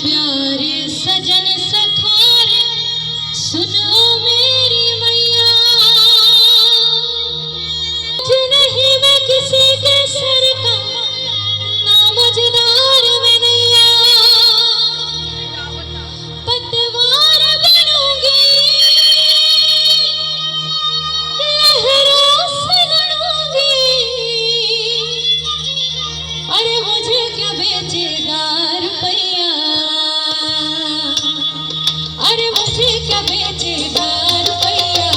प्यारे सजन सखारे सुनो मेरी मैया, नहीं मैं किसी के सर का नामजदार में नैया, पतवार बनूंगी लहरों से लड़ूंगी। अरे मुझे क्या बेचेगा रुपया, अरे मुझे क्या बेचेगा रुपया।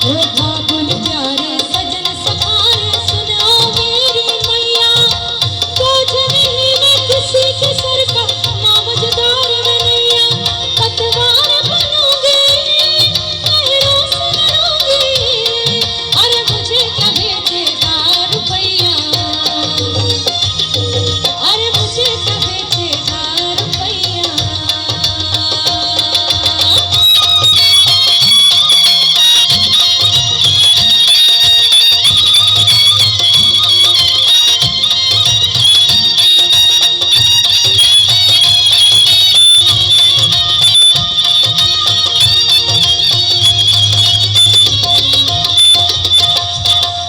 ओ बाबुल प्यारे सजन सखारे सुनो मेरी मैया, बोझ नहीं मैं किसी के सर का नामजदार में नैया, पतवार बनूंगी लहरों से लड़ूंगी। अरे मुझे क्या बेचेगा रुपया, अरे मुझे क्या बेचेगा रुपया।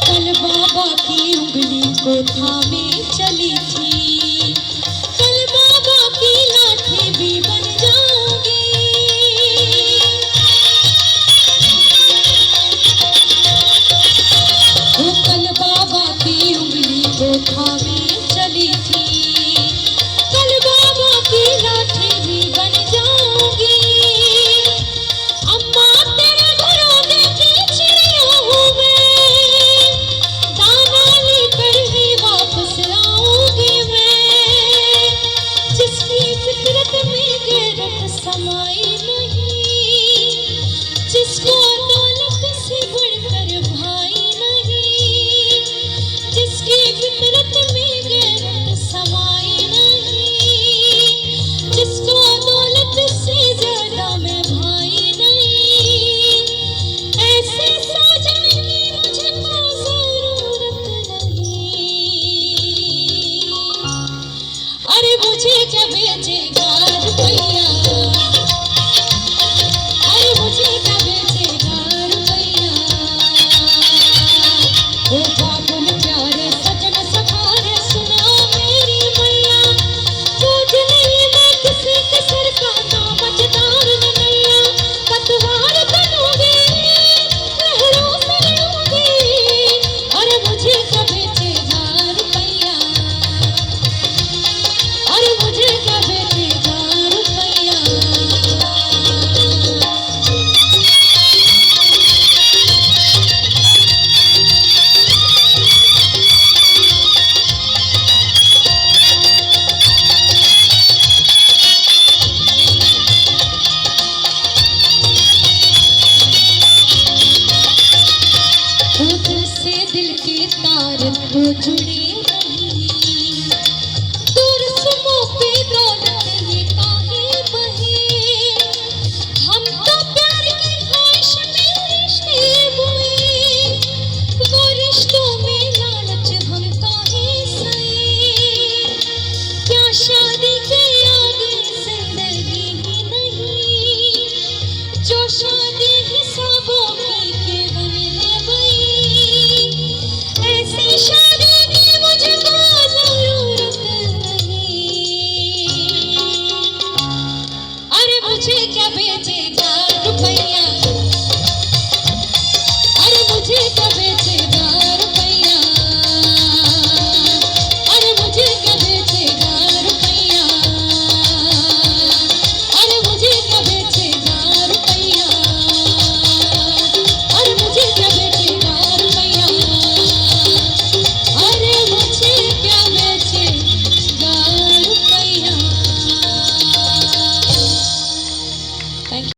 कल बाबा की उंगली को थामे चली थी, कल बाबा की लाठी भी बन जाऊंगी। वो कल बाबा की उंगली को थामे चली थी, कल बाबा की लाठी भी बन जाऊंगी। अम्मा तेरे घरों की चिड़िया हूँ मैं, दाना लेकर ही वापस आऊंगी मैं। जिसकी फितरत में गैरत समाई नहीं, जिसको दौलत से बढ़कर भाई नहीं, जिसकी फितरत में गैरत समाई नहीं, जिसको दौलत से ज्यादा मैं भाई नहीं, ऐसे साजन की मुझको जरूरत नहीं। अरे मुझे क्या बेचेगा रुपया, अरे मुझे क्या बेचेगा रुपया। ओ बाबुल प्यारे सजन सखारे सुनो मेरी मैया, बोझ नहीं मैं किसी के सर का नामजदार में नैया, पतवार बनूंगी लहरों से लड़ूंगी। अरे मुझे क्या बेचेगा रुपया, अरे मुझे क्या बेचेगा रुपया। दिल से दिल के तार तो जुड़े